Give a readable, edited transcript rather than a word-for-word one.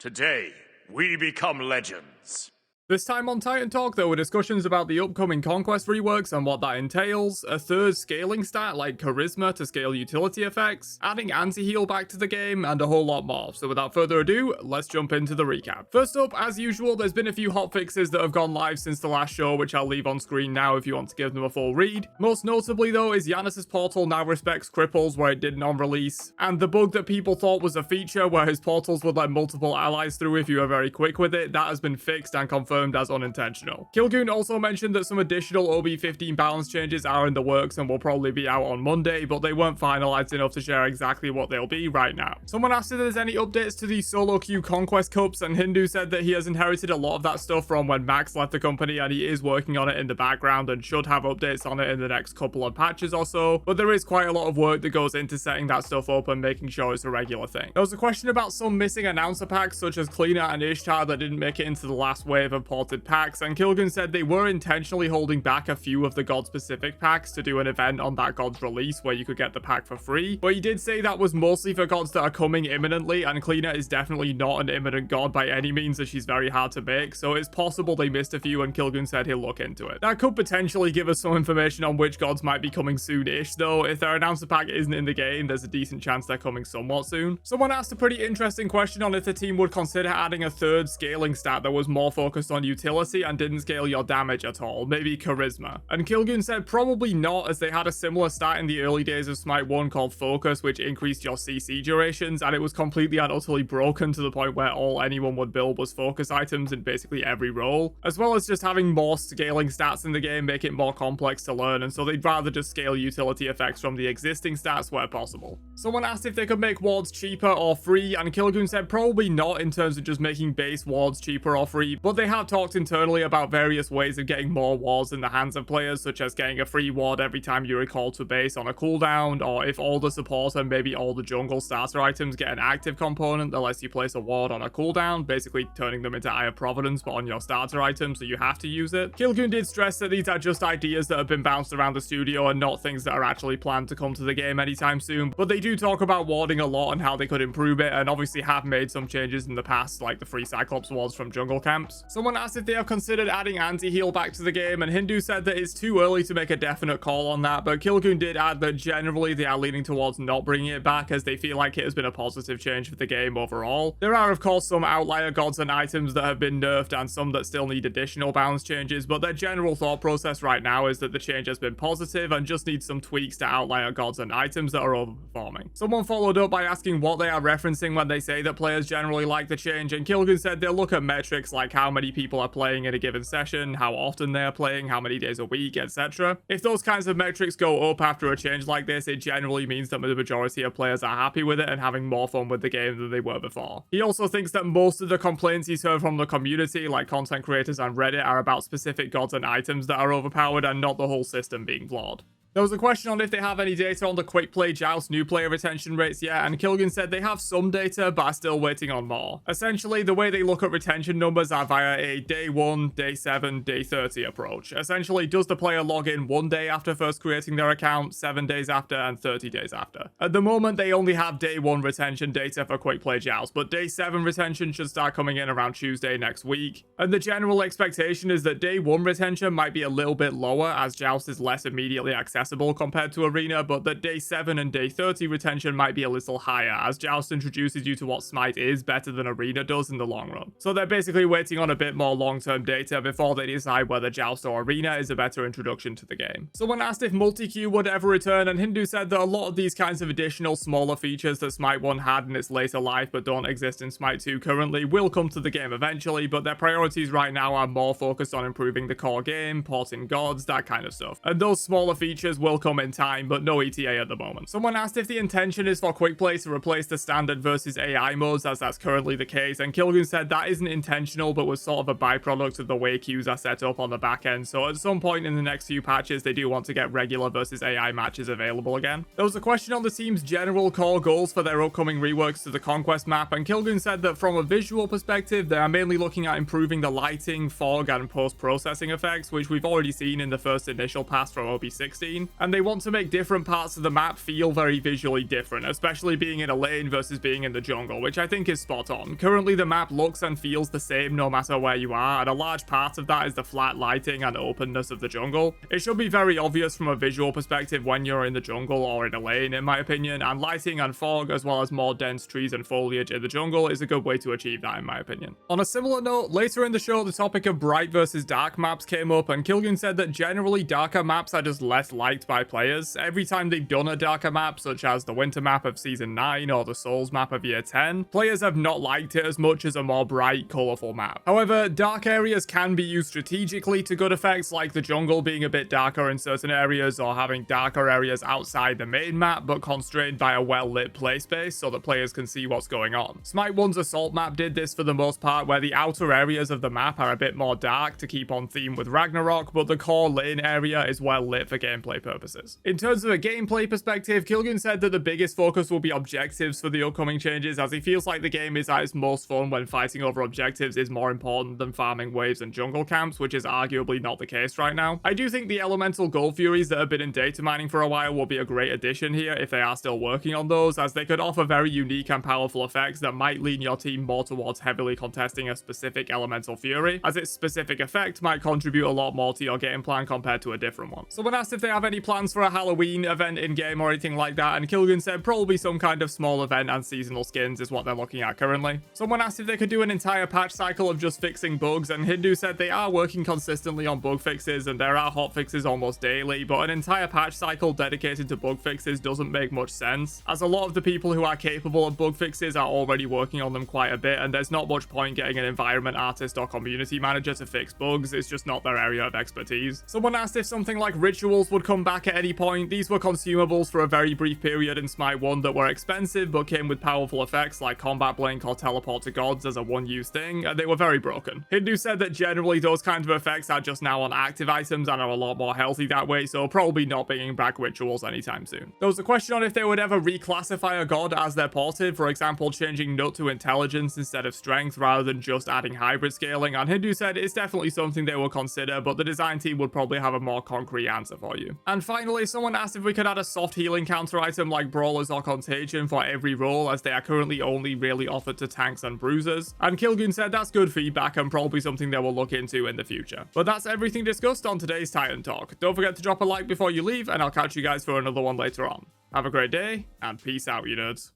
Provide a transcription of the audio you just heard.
Today, we become legends. This time on Titan Talk, there were discussions about the upcoming Conquest reworks and what that entails, a third scaling stat like Charisma to scale utility effects, adding Antiheal back to the game, and a whole lot more. So without further ado, let's jump into the recap. First up, as usual, there's been a few hotfixes that have gone live since the last show, which I'll leave on screen now if you want to give them a full read. Most notably though is Giannis's portal now respects cripples where it didn't on release, and the bug that people thought was a feature where his portals would let multiple allies through if you were very quick with it, that has been fixed and confirmed as unintentional. Kilgoon also mentioned that some additional OB15 balance changes are in the works and will probably be out on Monday, but they weren't finalized enough to share exactly what they'll be right now. Someone asked if there's any updates to the solo queue Conquest cups, and Hindu said that he has inherited a lot of that stuff from when Max left the company and he is working on it in the background and should have updates on it in the next couple of patches or so, but there is quite a lot of work that goes into setting that stuff up and making sure it's a regular thing. There was a question about some missing announcer packs such as Cleaner and Ishtar that didn't make it into the last wave of ported packs, and Kilgoon said they were intentionally holding back a few of the god specific packs to do an event on that god's release where you could get the pack for free, but he did say that was mostly for gods that are coming imminently, and Cleaner is definitely not an imminent god by any means, as she's very hard to make, so it's possible they missed a few, and Kilgoon said he'll look into it. That could potentially give us some information on which gods might be coming soon-ish, though if their announcer pack isn't in the game, there's a decent chance they're coming somewhat soon. Someone asked a pretty interesting question on if the team would consider adding a third scaling stat that was more focused on utility and didn't scale your damage at all, maybe Charisma. And Kilgoon said probably not, as they had a similar stat in the early days of Smite 1 called Focus, which increased your CC durations, and it was completely and utterly broken to the point where all anyone would build was focus items in basically every role, as well as just having more scaling stats in the game make it more complex to learn, and so they'd rather just scale utility effects from the existing stats where possible. Someone asked if they could make wards cheaper or free, and Kilgoon said probably not in terms of just making base wards cheaper or free, but they have talked internally about various ways of getting more wards in the hands of players, such as getting a free ward every time you recall to base on a cooldown, or if all the support and maybe all the jungle starter items get an active component that lets you place a ward on a cooldown, basically turning them into Eye of Providence but on your starter item so you have to use it. Kilgoon did stress that these are just ideas that have been bounced around the studio and not things that are actually planned to come to the game anytime soon, but they do talk about warding a lot and how they could improve it, and obviously have made some changes in the past, like the free Cyclops wards from jungle camps. Someone asked if they have considered adding Antiheal back to the game, and Hindu said that it's too early to make a definite call on that, but Kilgoon did add that generally they are leaning towards not bringing it back, as they feel like it has been a positive change for the game overall. There are of course some outlier gods and items that have been nerfed and some that still need additional balance changes, but their general thought process right now is that the change has been positive and just needs some tweaks to outlier gods and items that are overperforming. Someone followed up by asking what they are referencing when they say that players generally like the change, and Kilgoon said they'll look at metrics like how many people are playing in a given session, how often they are playing, how many days a week, etc. If those kinds of metrics go up after a change like this, it generally means that the majority of players are happy with it and having more fun with the game than they were before. He also thinks that most of the complaints he's heard from the community, like content creators and Reddit, are about specific gods and items that are overpowered and not the whole system being flawed. There was a question on if they have any data on the quick play Joust new player retention rates yet, and Kilgoon said they have some data but are still waiting on more. Essentially, the way they look at retention numbers are via a day 1, day 7, day 30 approach. Essentially, does the player log in 1 day after first creating their account, 7 days after, and 30 days after? At the moment, they only have day 1 retention data for quick play Joust, but day 7 retention should start coming in around Tuesday next week. And the general expectation is that day 1 retention might be a little bit lower, as Joust is less immediately accessible compared to Arena, but that day 7 and day 30 retention might be a little higher, as Joust introduces you to what Smite is better than Arena does in the long run. So they're basically waiting on a bit more long-term data before they decide whether Joust or Arena is a better introduction to the game. Someone asked if multi-queue would ever return, and Hindu said that a lot of these kinds of additional smaller features that Smite 1 had in its later life but don't exist in Smite 2 currently will come to the game eventually, but their priorities right now are more focused on improving the core game, porting gods, that kind of stuff. And those smaller features will come in time, but no ETA at the moment. Someone asked if the intention is for quick play to replace the standard versus AI modes, as that's currently the case, and Kilgoon said that isn't intentional but was sort of a byproduct of the way queues are set up on the back end, so at some point in the next few patches they do want to get regular versus AI matches available again. There was a question on the team's general core goals for their upcoming reworks to the Conquest map, and Kilgoon said that from a visual perspective they are mainly looking at improving the lighting, fog, and post-processing effects, which we've already seen in the first initial pass from OB16, seen, and they want to make different parts of the map feel very visually different, especially being in a lane versus being in the jungle, which I think is spot on. Currently, the map looks and feels the same no matter where you are, and a large part of that is the flat lighting and openness of the jungle. It should be very obvious from a visual perspective when you're in the jungle or in a lane, in my opinion, and lighting and fog, as well as more dense trees and foliage in the jungle, is a good way to achieve that, in my opinion. On a similar note, later in the show, the topic of bright versus dark maps came up, and Kilgun said that generally darker maps are just less liked by players. Every time they've done a darker map, such as the winter map of season 9 or the Souls map of year 10, players have not liked it as much as a more bright, colourful map. However, dark areas can be used strategically to good effects, like the jungle being a bit darker in certain areas, or having darker areas outside the main map but constrained by a well-lit play space so that players can see what's going on. Smite 1's Assault map did this for the most part, where the outer areas of the map are a bit more dark to keep on theme with Ragnarok, but the core lane area is well lit for gameplay purposes. In terms of a gameplay perspective, Kilgun said that the biggest focus will be objectives for the upcoming changes, as he feels like the game is at its most fun when fighting over objectives is more important than farming waves and jungle camps, which is arguably not the case right now. I do think the elemental gold furies that have been in data mining for a while will be a great addition here if they are still working on those, as they could offer very unique and powerful effects that might lean your team more towards heavily contesting a specific elemental fury, as its specific effect might contribute a lot more to your game plan compared to a different one. Someone asked if they have any plans for a Halloween event in-game or anything like that, and Kilgun said probably some kind of small event and seasonal skins is what they're looking at currently. Someone asked if they could do an entire patch cycle of just fixing bugs, and Hindu said they are working consistently on bug fixes and there are hotfixes almost daily, but an entire patch cycle dedicated to bug fixes doesn't make much sense, as a lot of the people who are capable of bug fixes are already working on them quite a bit, and there's not much point getting an environment artist or community manager to fix bugs. It's just not their area of expertise. Someone asked if something like rituals would come back at any point. These were consumables for a very brief period in Smite 1 that were expensive but came with powerful effects like combat blink or teleport to gods as a one-use thing, and they were very broken. Hindu said that generally those kinds of effects are just now on active items and are a lot more healthy that way, so probably not bringing back rituals anytime soon. There was a question on if they would ever reclassify a god as they're ported, for example changing nut to intelligence instead of strength rather than just adding hybrid scaling, and Hindu said it's definitely something they will consider, but the design team would probably have a more concrete answer for you. And finally, someone asked if we could add a soft healing counter item like Brawlers or Contagion for every role, as they are currently only really offered to tanks and bruisers, and Kilgun said that's good feedback and probably something they will look into in the future. But that's everything discussed on today's Titan Talk. Don't forget to drop a like before you leave, and I'll catch you guys for another one later on. Have a great day, and peace out, you nerds.